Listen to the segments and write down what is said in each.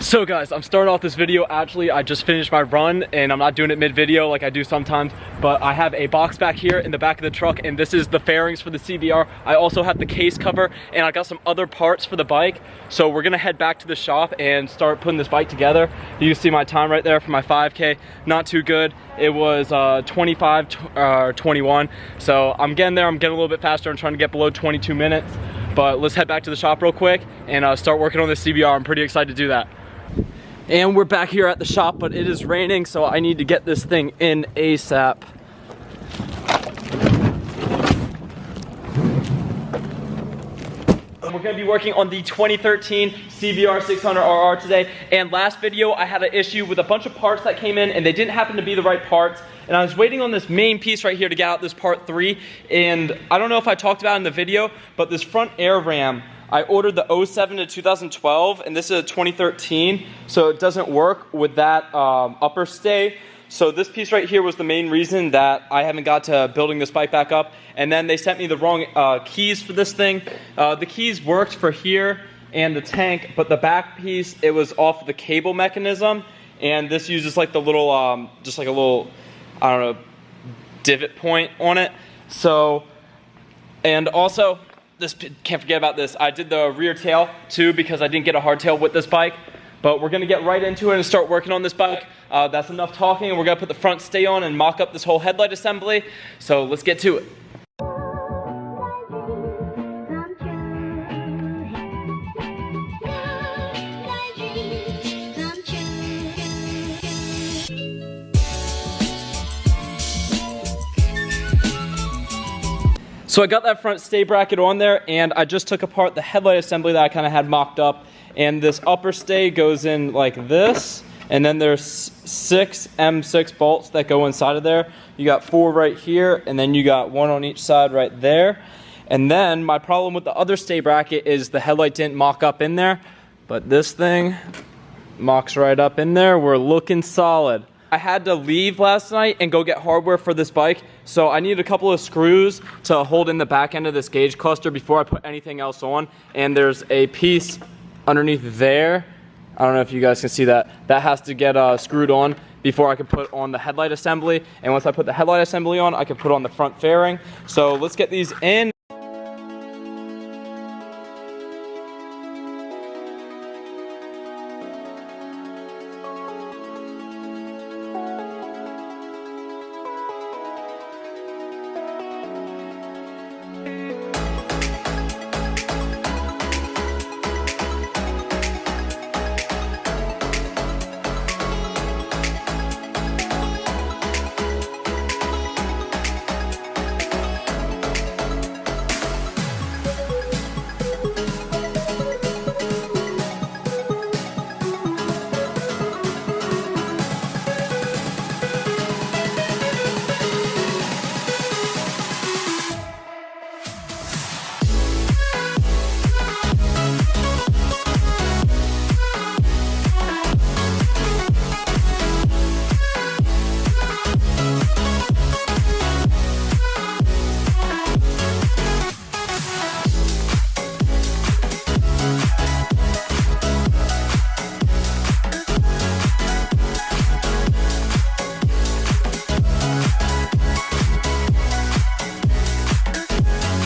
So guys, I'm starting off this video. Actually, I just finished my run and I'm not doing it mid-video like I do sometimes, but I have a box back here in the back of the truck, and this is the fairings for the CBR. I also have the case cover, and I got some other parts for the bike. So we're gonna head back to the shop and start putting this bike together. You can see my time right there for my 5K. Not too good. It was 21. So I'm getting there. I'm getting a little bit faster. I'm trying to get below 22 minutes. But let's head back to the shop real quick and start working on this CBR. I'm pretty excited to do that. And we're back here at the shop, but it is raining, so I need to get this thing in ASAP. We're gonna be working on the 2013 CBR600RR today. And last video, I had an issue with a bunch of parts that came in, and they didn't happen to be the right parts. And I was waiting on this main piece right here to get out this part 3. And I don't know if I talked about it in the video, but this front air ram, I ordered the 07 to 2012, and this is a 2013, so it doesn't work with that upper stay. So this piece right here was the main reason that I haven't got to building this bike back up. And then they sent me the wrong keys for this thing. The keys worked for here and the tank, but the back piece, it was off the cable mechanism. And this uses like the little, just like a little, I don't know, divot point on it. So, and also, can't forget about this. I did the rear tail too because I didn't get a hardtail with this bike. But we're gonna get right into it and start working on this bike. That's enough talking, and we're gonna put the front stay on and mock up this whole headlight assembly. So let's get to it. So I got that front stay bracket on there, and I just took apart the headlight assembly that I kind of had mocked up. And this upper stay goes in like this, and then there's 6 M6 bolts that go inside of there. You got 4 right here, and then you got 1 on each side right there. And then my problem with the other stay bracket is the headlight didn't mock up in there, but this thing mocks right up in there. We're looking solid. I had to leave last night and go get hardware for this bike, so I need a couple of screws to hold in the back end of this gauge cluster before I put anything else on. And there's a piece underneath there. I don't know if you guys can see that. That has to get screwed on before I can put on the headlight assembly. And once I put the headlight assembly on, I can put on the front fairing. So let's get these in.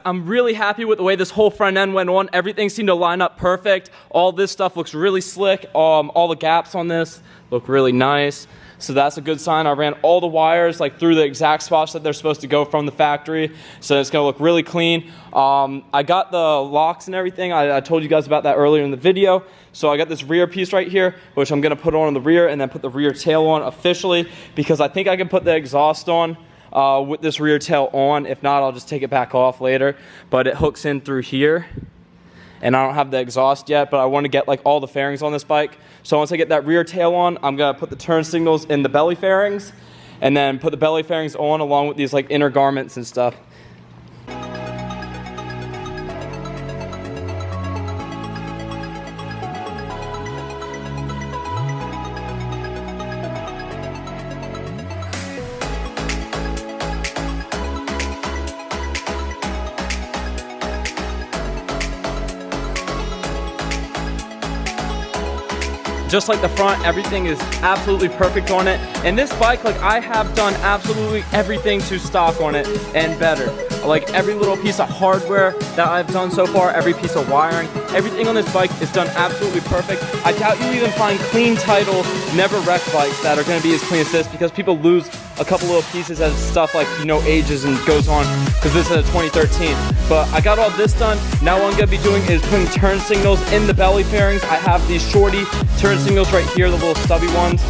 I'm really happy with the way this whole front end went on. Everything seemed to line up perfect. All this stuff looks really slick. All the gaps on this look really nice. So that's a good sign. I ran all the wires like through the exact spots that they're supposed to go from the factory. So it's gonna look really clean. I got the locks and everything. I told you guys about that earlier in the video. So I got this rear piece right here, which I'm gonna put on the rear and then put the rear tail on officially, because I think I can put the exhaust on with this rear tail on. If not, I'll just take it back off later. But it hooks in through here, and I don't have the exhaust yet, but I want to get like all the fairings on this bike. So once I get that rear tail on, I'm gonna put the turn signals in the belly fairings, and then put the belly fairings on along with these like inner garments and stuff. just like the front, everything is absolutely perfect on it. And this bike, like, I have done absolutely everything to stock on it and better. Like every little piece of hardware that I've done so far, every piece of wiring, everything on this bike is done absolutely perfect. I doubt you even find clean title, never wrecked bikes that are gonna be as clean as this, because people lose a couple little pieces as stuff like, you know, ages and goes on, because this is a 2013. But I got all this done. Now what I'm gonna be doing is putting turn signals in the belly fairings. I have these shorty turn signals right here, the little stubby ones.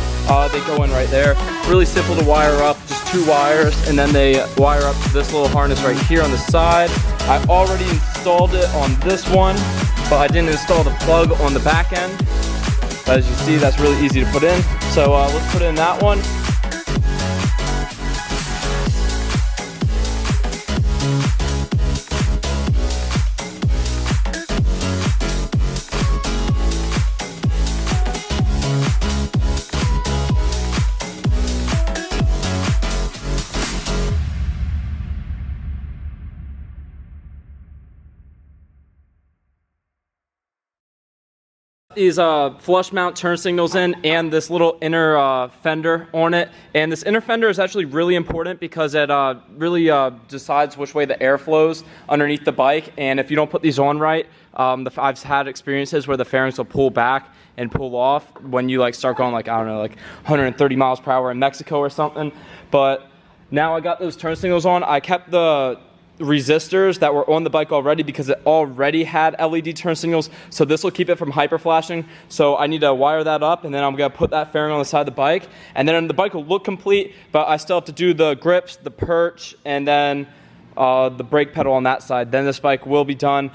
They go in right there. Really simple to wire up, just 2 wires, and then they wire up to this little harness right here on the side. I already installed it on this one, but I didn't install the plug on the back end. As you see, that's really easy to put in. So let's put in that one. These flush mount turn signals in, and this little inner fender on it. And this inner fender is actually really important because it really decides which way the air flows underneath the bike. And if you don't put these on right, I've had experiences where the fairings will pull back and pull off when you like start going like, I don't know, like 130 miles per hour in Mexico or something. But now I got those turn signals on. I kept the resistors that were on the bike already because it already had LED turn signals, so this will keep it from hyper flashing. So I need to wire that up, and then I'm gonna put that fairing on the side of the bike, and then the bike will look complete, but I still have to do the grips, the perch, and then the brake pedal on that side. Then this bike will be done.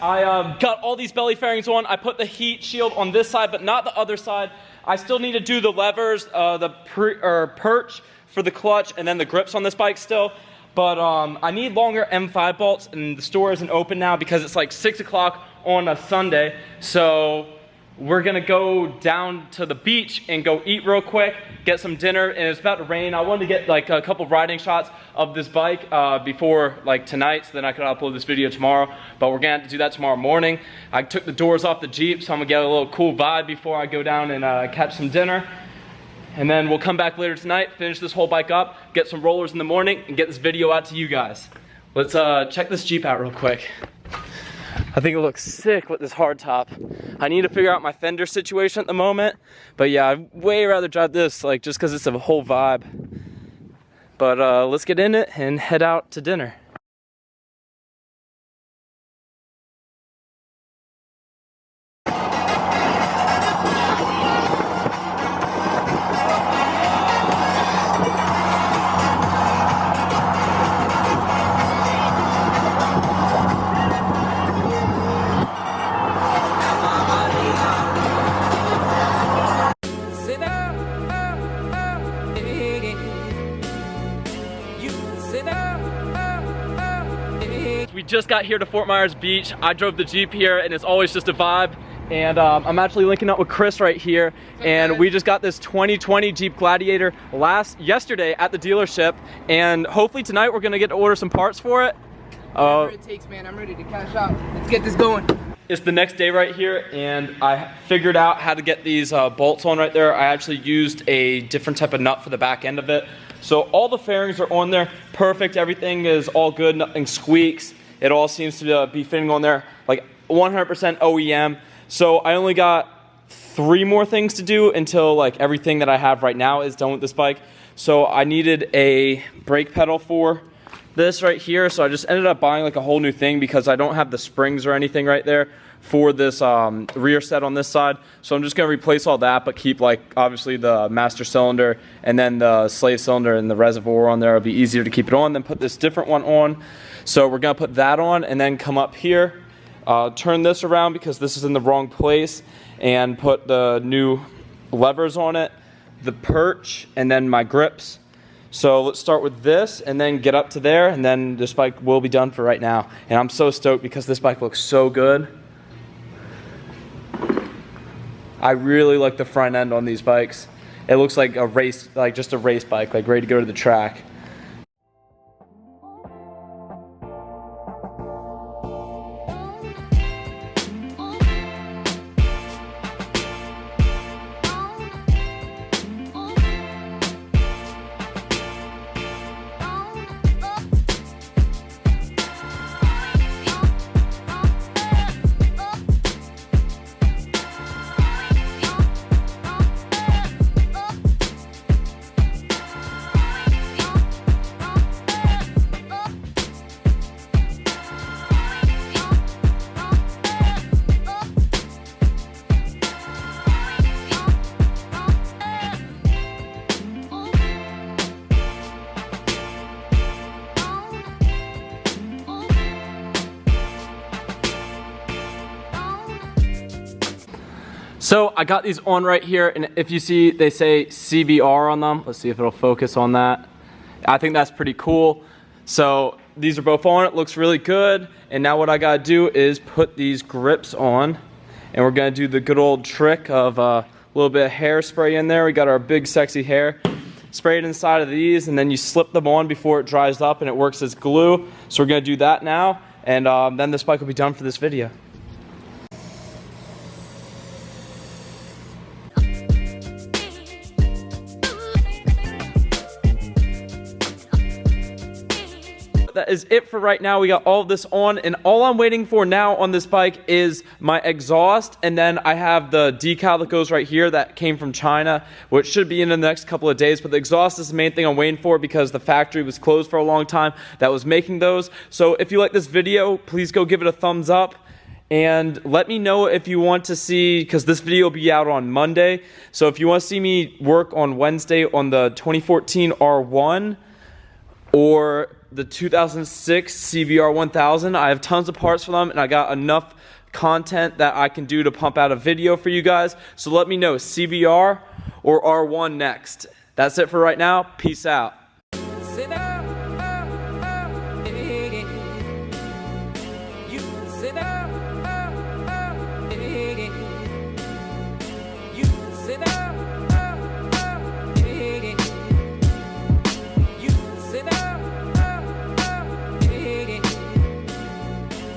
I got all these belly fairings on. I put the heat shield on this side, but not the other side. I still need to do the levers, the perch for the clutch, and then the grips on this bike still. But I need longer M5 bolts, and the store isn't open now because it's like 6 o'clock on a Sunday. So we're gonna go down to the beach and go eat real quick, get some dinner, and it's about to rain. I wanted to get like a couple riding shots of this bike before like tonight, so then I could upload this video tomorrow, but we're gonna have to do that tomorrow morning. I took the doors off the Jeep, so I'm gonna get a little cool vibe before I go down and catch some dinner. And then we'll come back later tonight, finish this whole bike up, get some rollers in the morning, and get this video out to you guys. Let's check this Jeep out real quick. I think it looks sick with this hardtop. I need to figure out my fender situation at the moment. But yeah, I'd way rather drive this, like just because it's a whole vibe. But let's get in it and head out to dinner. We just got here to Fort Myers Beach. I drove the Jeep here, and it's always just a vibe. And I'm actually linking up with Chris right here, and we just got this 2020 Jeep Gladiator yesterday at the dealership, and hopefully tonight we're gonna get to order some parts for it. Whatever it takes, man. I'm ready to cash out. Let's get this going. It's the next day right here, and I figured out how to get these bolts on right there. I actually used a different type of nut for the back end of it. So all the fairings are on there, perfect. Everything is all good, nothing squeaks. It all seems to be fitting on there like 100% OEM. So I only got 3 more things to do until like everything that I have right now is done with this bike. So I needed a brake pedal for this right here. So I just ended up buying like a whole new thing because I don't have the springs or anything right there. for this rear set on this side. So I'm just going to replace all that, but keep like obviously the master cylinder and then the slave cylinder and the reservoir on there. It'll be easier to keep it on, then put this different one on. So we're going to put that on and then come up here, turn this around because this is in the wrong place, and put the new levers on it, the perch, and then my grips. So let's start with this and then get up to there, and then this bike will be done for right now. And I'm so stoked because this bike looks so good. I really like the front end on these bikes. It looks like a race, like just a race bike, like ready to go to the track. So I got these on right here, and if you see, they say CBR on them. Let's see if it'll focus on that. I think that's pretty cool. So these are both on, it looks really good. And now what I gotta do is put these grips on, and we're gonna do the good old trick of a little bit of hairspray in there. We got our big sexy hair. Spray it inside of these, and then you slip them on before it dries up, and it works as glue. So we're gonna do that now, and then this bike will be done for this video. That is it for right now. We got all of this on, and all I'm waiting for now on this bike is my exhaust, and then I have the decal that goes right here that came from China, which should be in the next couple of days. But the exhaust is the main thing I'm waiting for because the factory was closed for a long time that was making those. So if you like this video, please go give it a thumbs up. And let me know if you want to see, because this video will be out on Monday. So if you want to see me work on Wednesday on the 2014 R1 or the 2006 CBR 1000, I have tons of parts for them, and I got enough content that I can do to pump out a video for you guys. So let me know, CBR or R1 next. That's it for right now. Peace out. Sit down.